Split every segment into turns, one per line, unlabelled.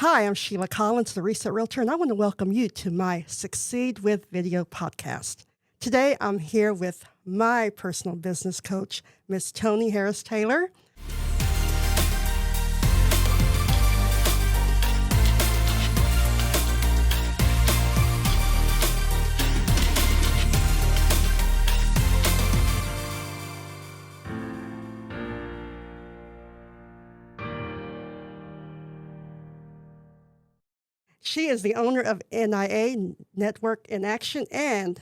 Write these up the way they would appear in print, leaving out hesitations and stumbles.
Hi, I'm Sheila Collins, the Reset Realtor, and I want to welcome you to my Succeed with Video podcast. Today, I'm here with my personal business coach, Miss Toni Harris Taylor. She is the owner of NIA, Network in Action, and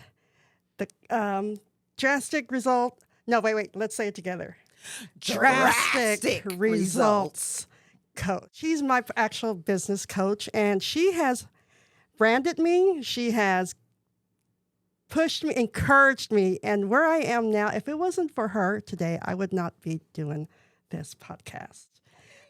the Drastic Result. No, wait, let's say it together. Drastic Results Coach. She's my actual business coach, and she has branded me. She has pushed me, encouraged me, and where I am now, if it wasn't for her today, I would not be doing this podcast.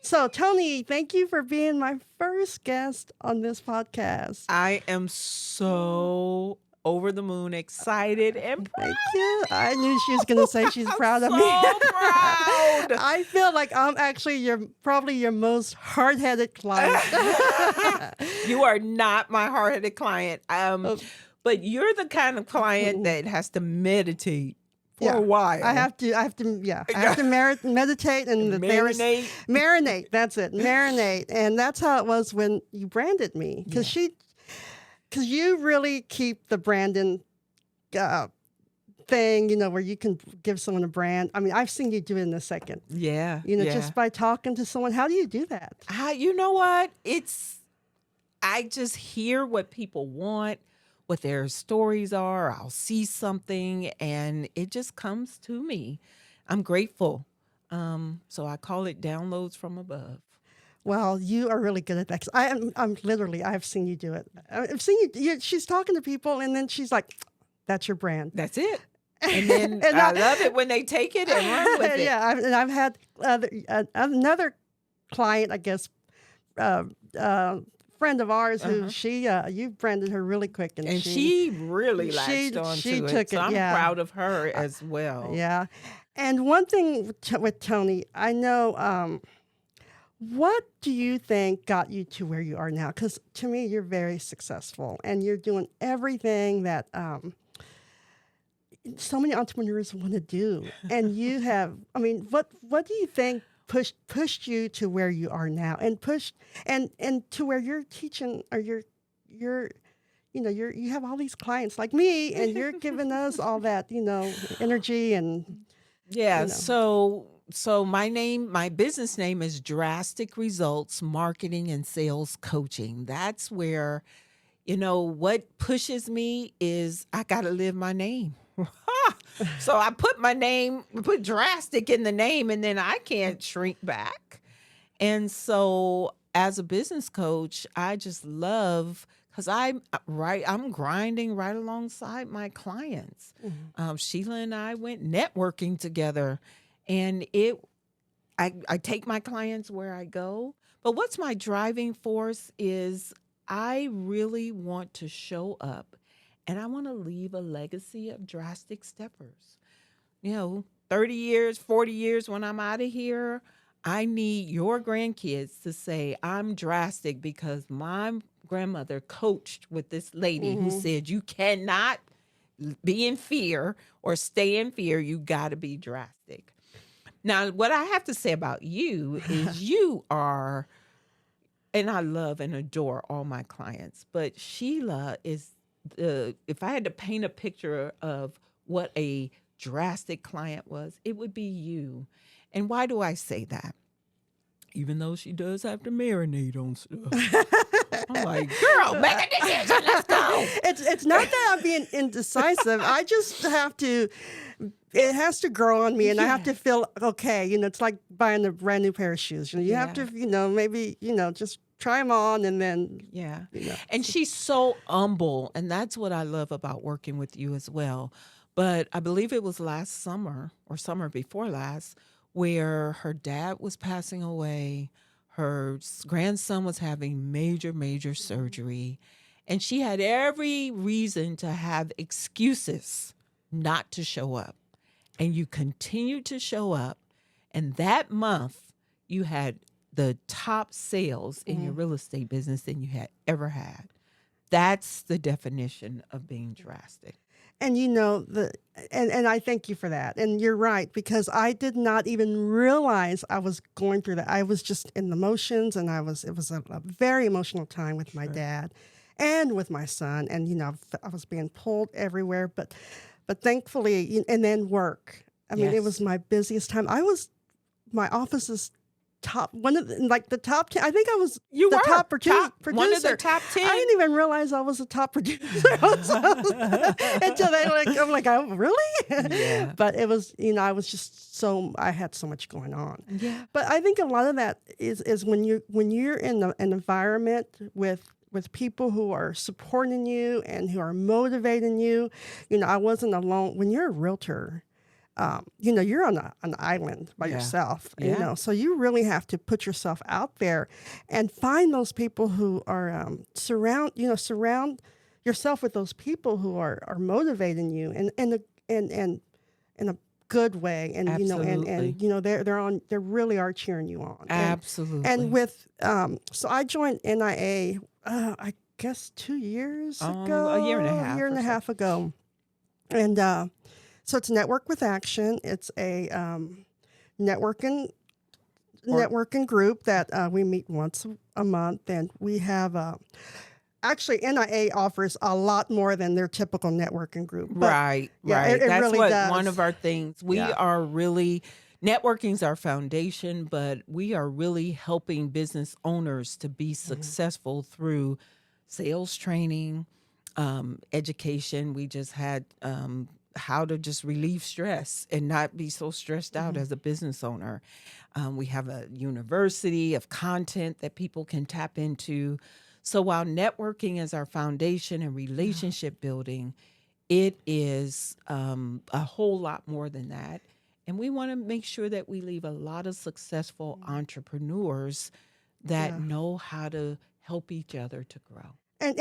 So, Toni, thank you for being my first guest on this podcast.
I am so over the moon, excited, and proud.
Thank you. I knew she was going to say she's proud of me.
So proud.
I feel like I'm actually probably your most hard-headed client.
You are not my hard-headed client, but you're the kind of client that has to meditate for a while.
I have to meditate and marinate. That's it, marinate, and that's how it was when you branded me, because you really keep the branding thing, where you can give someone a brand. I mean, I've seen you do it in a second.
Yeah,
just by talking to someone. How do you do that?
You know what? I just hear what people want, what their stories are. I'll see something and it just comes to me. I'm grateful. So I call it downloads from above.
Well, you are really good at that. I've seen you do it. I've seen you. She's talking to people and then she's like, that's your brand.
That's it. And then I love it when they take it and run with it.
Yeah. I've had another client, I guess, friend of ours who you branded her really quick, and
she really latched on to it. So I'm proud of her as well.
Yeah, and one thing with Toni, I know. What do you think got you to where you are now? Because to me, you're very successful, and you're doing everything that so many entrepreneurs want to do, and you have. I mean, what do you think pushed you to where you are now, and pushed and to where you're teaching, or you have all these clients like me, and you're giving us all that energy and
So my business name is Drastic Results Marketing and Sales Coaching. That's where what pushes me is I got to live my name. So I put Drastic in the name, and then I can't shrink back. And so as a business coach, I just love, because I'm grinding right alongside my clients. Mm-hmm. Sheila and I went networking together, and I take my clients where I go. But what's my driving force is I really want to show up. And I want to leave a legacy of drastic steppers. 30 years, 40 years when I'm out of here, I need your grandkids to say, I'm drastic because my grandmother coached with this lady who said, you cannot be in fear or stay in fear. You got to be drastic. Now, what I have to say about you is you are, and I love and adore all my clients, but Sheila is, if I had to paint a picture of what a drastic client was, it would be you. And why do I say that? Even though she does have to marinate on stuff. I'm like, girl, make a decision, let's go.
It's not that I'm being indecisive. I just have to, it has to grow on me, and I have to feel okay. It's like buying a brand new pair of shoes. You have to, maybe, just try them on, and then
And she's so humble, and that's what I love about working with you as well. But I believe it was last summer or summer before last where her dad was passing away, her grandson was having major surgery, and she had every reason to have excuses not to show up. And you continued to show up, and that month you had the top sales in your real estate business than you had ever had. That's the definition of being drastic.
And and I thank you for that. And you're right, because I did not even realize I was going through that. I was just in the motions, and it was a very emotional time with my dad and with my son. And, I was being pulled everywhere, but thankfully, and then work. I mean, it was my busiest time. My office's one of the top 10. I think I was the top producer.
One of the top 10.
I didn't even realize I was a top producer until I'm like, oh, really?
Yeah.
But it was, I was just I had so much going on.
Yeah.
But I think a lot of that is when you're in an environment with people who are supporting you and who are motivating you. I wasn't alone. When you're a realtor, you're on an island by yourself, so you really have to put yourself out there and find those people who are, surround yourself with those people who are motivating you and in a good way. And, they really are cheering you on.
Absolutely.
And with, so I joined NIA, I guess 2 years ago,
a year and a half
ago. And, so it's Network with Action. It's a networking group that we meet once a month, and we have actually NIA offers a lot more than their typical networking group. But,
right.
It
That's
really
what
does.
One of our things. We are really networking's our foundation, but we are really helping business owners to be successful through sales training, education. We just had how to just relieve stress and not be so stressed out as a business owner. We have a university of content that people can tap into. So while networking is our foundation and relationship building, it is a whole lot more than that. And we want to make sure that we leave a lot of successful entrepreneurs that know how to help each other to grow. And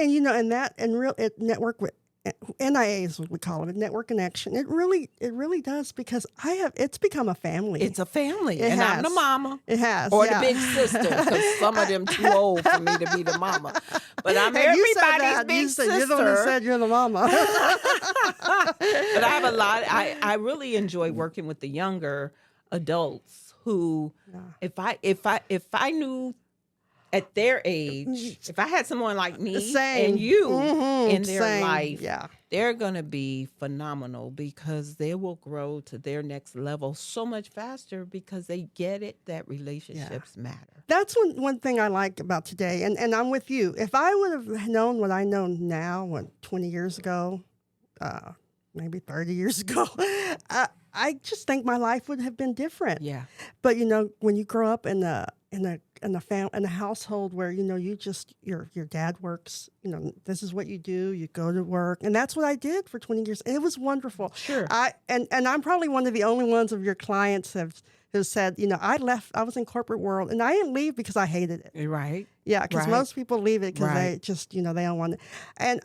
network with NIA is what we call it, Network in Action. It really does, because it's become a family.
It's a family.
It
and
has.
I'm the mama.
It has.
Or the big sister, because some of them too old for me to be the mama. But I'm everybody's big sister.
You're the one who said you're the mama.
But I have a lot. I really enjoy working with the younger adults who, if I knew at their age, if I had someone like me and you in their life, they're going to be phenomenal, because they will grow to their next level so much faster because they get it that relationships matter.
That's one thing I like about today. And I'm with you. If I would have known what I know now, 20 years ago, maybe 30 years ago, I just think my life would have been different.
Yeah.
But, when you grow up in a household where your dad works, this is what you do. You go to work, and that's what I did for 20 years. And it was wonderful.
Sure.
And I'm probably one of the only ones of your clients who said, I left. I was in corporate world, and I didn't leave because I hated it.
Right.
Yeah, because most people leave it because they just, they don't want it. And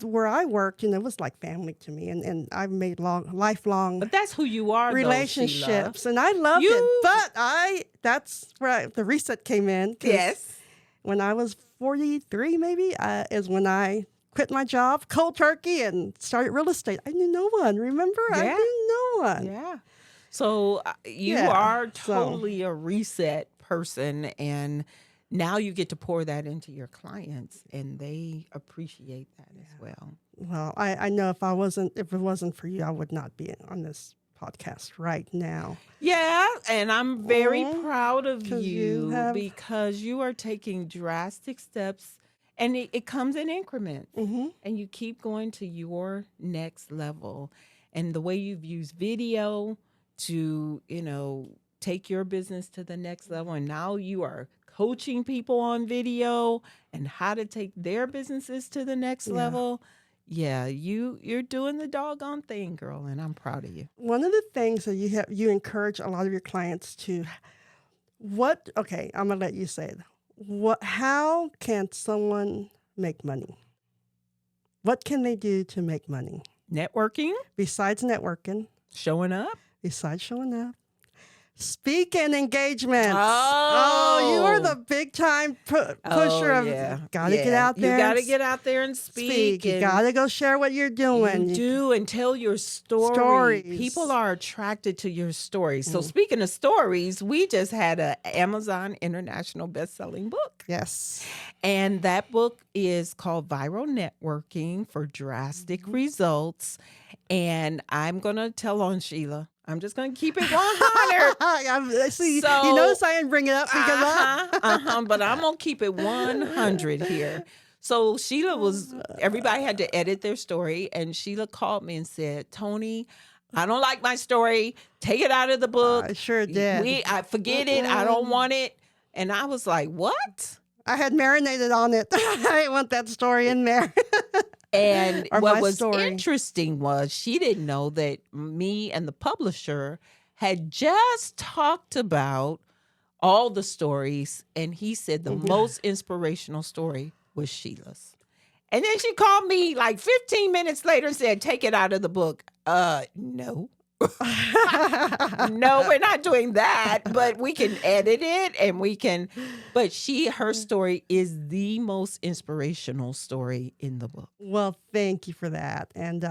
where I worked, it was like family to me, and I've made lifelong.
But that's who you are,
relationships, and I loved it. But that's where the reset came in.
Yes.
When I was 43, maybe, is when I quit my job, cold turkey, and started real estate. I knew no one. Remember, I knew no one.
Yeah. So you are totally a reset person, and now you get to pour that into your clients, and they appreciate that as well.
Well, I know if it wasn't for you, I would not be on this podcast right now.
Yeah, and I'm very proud of you because you are taking drastic steps, and it comes in increments, and you keep going to your next level. And the way you've used video to, take your business to the next level, and now you are coaching people on video and how to take their businesses to the next level. Yeah, you're doing the doggone thing, girl, and I'm proud of you.
One of the things that you encourage a lot of your clients to, I'm gonna let you say it. How can someone make money? What can they do to make money?
Networking.
Besides networking.
Showing up.
Besides showing up. Speaking engagements. You are
Oh.
the big time pusher
Oh,
of
yeah.
gotta get
Yeah.
out there.
You
and
got to get out there and speak.
You
And
gotta go share what you're doing.
you do, and tell your story.
Stories.
People are attracted to your stories. So speaking of stories, we just had an Amazon International best-selling book.
Yes.
And that book is called Viral Networking for Drastic Results. And I'm going to tell on Sheila. I'm just going to keep it 100.
See,
So-
you notice I didn't bring it up because
But I'm going to keep it 100 here. So Sheila everybody had to edit their story. And Sheila called me and said, Toni, I don't like my story. Take it out of the book.
I sure did.
I forget it. I don't want it. And I was like, what?
I had marinated on it. I didn't want that story in there.
And
Or
what
my
was
story.
interesting was she didn't know that me and the publisher had just talked about all the stories. And he said the most inspirational story was Sheila's. And then she called me like 15 minutes later and said, take it out of the book. No. No, we're not doing that, but we can edit it and but her story is the most inspirational story in the book.
Well, thank you for that. And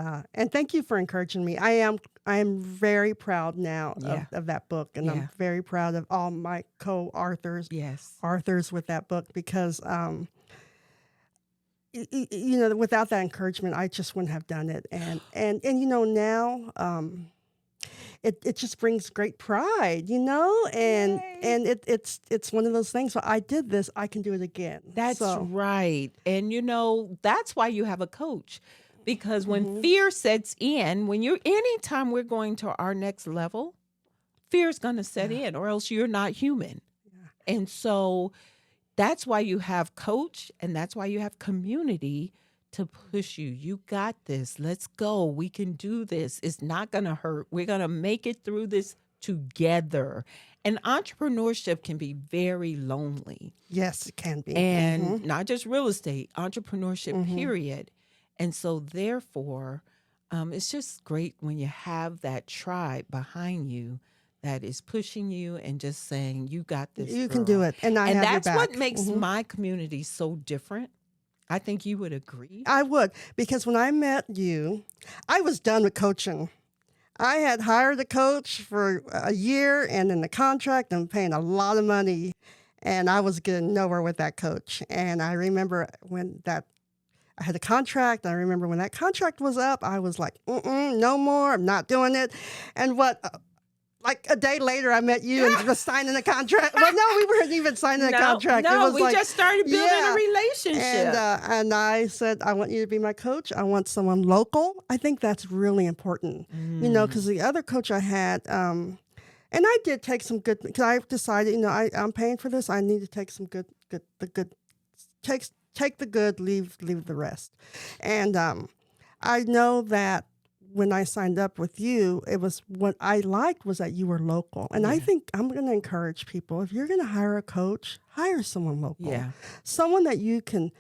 thank you for encouraging me. I am very proud now of that book. And I'm very proud of all my co-authors, authors with that book, because without that encouragement, I just wouldn't have done it. And now it just brings great pride, and it's one of those things. So I did this, I can do it again.
That's right. And that's why you have a coach, because when fear sets in, anytime we're going to our next level, fear is going to set in, or else you're not human. Yeah. And so that's why you have coach, and that's why you have community to push you. You got this. Let's go. We can do this. It's not going to hurt. We're going to make it through this together. And entrepreneurship can be very lonely.
Yes, it can be.
And not just real estate, entrepreneurship, period. And so therefore, it's just great when you have that tribe behind you that is pushing you and just saying, you got this.
You can do it. And have
that's
your back.
what makes my community so different. I think you would agree.
I would, because when I met you, I was done with coaching. I had hired a coach for a year, and in the contract, I'm paying a lot of money, and I was getting nowhere with that coach. And I remember I had a contract. I remember when that contract was up, I was like, no more. I'm not doing it. And like a day later, I met you and was signing a contract. Well, no, we weren't even signing a contract.
No, we just started building a relationship.
And I said, I want you to be my coach. I want someone local. I think that's really important, because the other coach I had, and I did take some good, because I decided, I'm paying for this. I need to take some take the good, leave the rest. And I know that when I signed up with you, it was what I liked was that you were local. And I think I'm going to encourage people, if you're going to hire a coach, hire someone local. Yeah. Someone that you can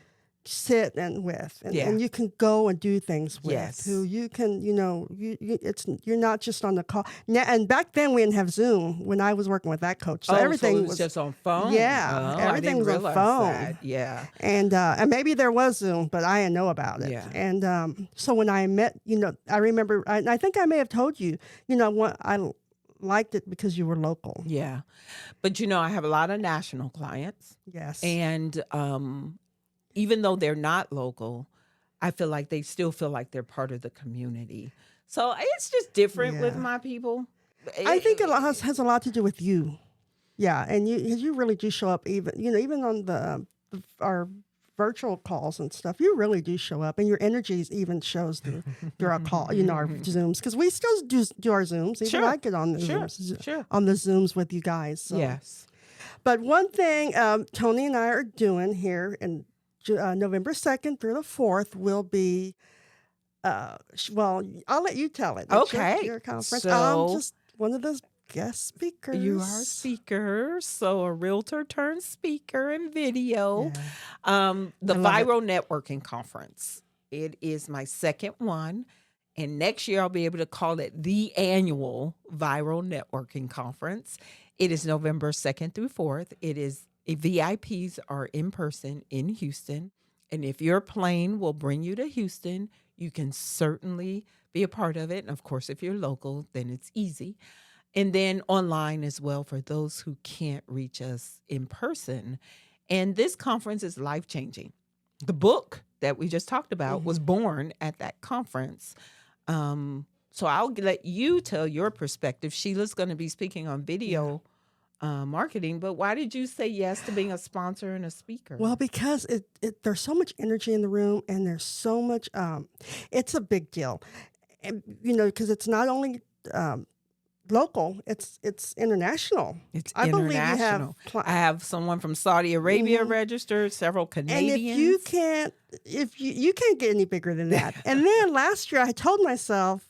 sit and you can go and do things with, who you can, you're not just on the call. Now, and back then we didn't have Zoom when I was working with that coach. So everything
was just on phone.
Yeah. Everything was on phone.
That. Yeah.
And maybe there was Zoom, but I didn't know about it. Yeah. And so when I met, I remember, I think I may have told you, I liked it because you were local.
Yeah. But, I have a lot of national clients.
Yes.
And, even though they're not local, I feel like they still feel like they're part of the community. So it's just different with my people.
I think it has a lot to do with you. Yeah, and you really do show up even on our virtual calls and stuff. You really do show up, and your energy even shows through our call, our Zooms, because we still do our Zooms. Even I get on the Zooms, on the Zooms with you guys. So. Yes. But one thing Toni and I are doing here in November 2nd through the 4th will be, well, I'll let you tell it. It's your conference.
So,
I'm just one of those guest speakers.
You are a speaker, so a realtor turned speaker and video. Yeah. The Viral Networking Conference. It is my second one. And next year, I'll be able to call it the annual Viral Networking Conference. It is November 2nd through 4th. VIPs are in person in Houston. And if your plane will bring you to Houston, you can certainly be a part of it. And of course, if you're local, then it's easy. And then online as well for those who can't reach us in person. And this conference is life-changing. The book that we just talked about was born at that conference. So I'll let you tell your perspective. Sheila's going to be speaking on video marketing, but why did you say yes to being a sponsor and a speaker?
Well, because there's so much energy in the room, and there's so much. It's a big deal, and because it's not only local; it's international.
It's
I believe you
international. I have someone from Saudi Arabia registered, several Canadians.
And if you can't get any bigger than that. And then last year, I told myself,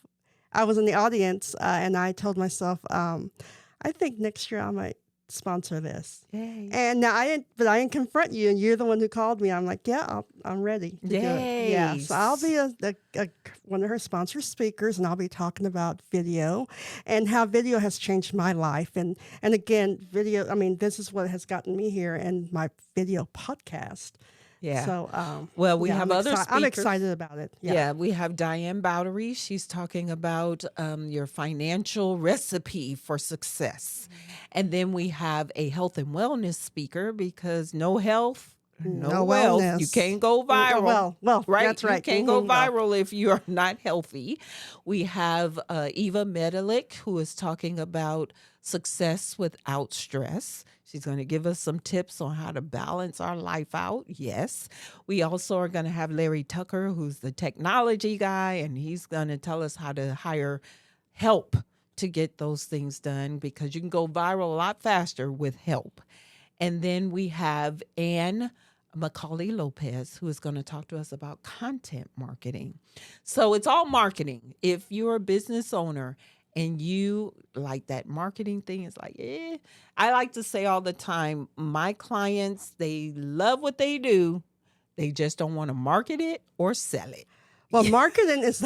I was in the audience, and I told myself, I think next year I might sponsor this.
Yay.
And now I didn't confront you, and you're the one who called me. I'm like, yeah, I'm ready to do it. Yeah, so I'll be one of her sponsor speakers, and I'll be talking about video and how video has changed my life. And again, video, I mean, this is what has gotten me here, and my video podcast.
Yeah.
So,
well, we have other speakers.
I'm excited about it.
Yeah. We have Diane Bowdery. She's talking about your financial recipe for success. And then we have a health and wellness speaker, because no health, no wealth.
Wellness.
You can't go viral.
Well,
right?
That's right.
You can't go viral if you're not healthy. We have Eva Medelik, who is talking about success without stress. She's going to give us some tips on how to balance our life out. Yes. We also are going to have Larry Tucker, who's the technology guy, and he's going to tell us how to hire help to get those things done, because you can go viral a lot faster with help. And then we have Anne Macaulay Lopez, who is going to talk to us about content marketing. So it's all marketing. If you're a business owner and you like that marketing thing, it's like, I like to say all the time, my clients, they love what they do. They just don't want to market it or sell it.
Well, marketing is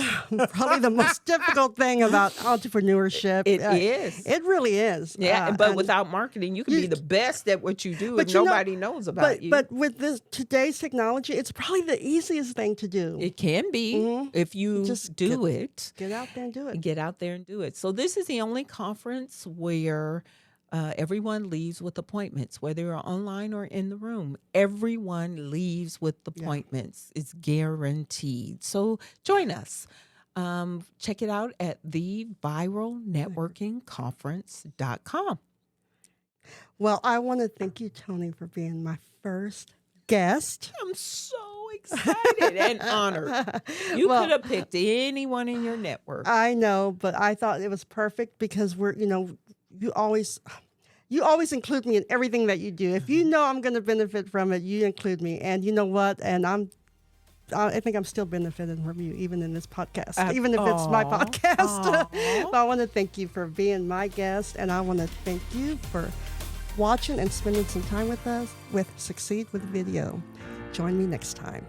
probably the most difficult thing about entrepreneurship.
It is.
It really is.
Yeah, but without marketing, you can be the best at what you do, and nobody knows about you.
But with today's technology, it's probably the easiest thing to do.
It can be if you
just
do it.
Get out there and do it.
Get out there and do it. So this is the only conference where everyone leaves with appointments, whether you're online or in the room. Everyone leaves with appointments. It's guaranteed. So join us. Check it out at theviralnetworkingconference.com.
Well, I want to thank you, Toni, for being my first guest.
I'm so excited and honored. You could have picked anyone in your network.
I know, but I thought it was perfect because you always include me in everything that you do. If you know I'm going to benefit from it, you include me. And you know what? And I think I'm still benefiting from you, even in this podcast, even if it's my podcast. So I want to thank you for being my guest, and I want to thank you for watching and spending some time with us with Succeed with Video. Join me next time.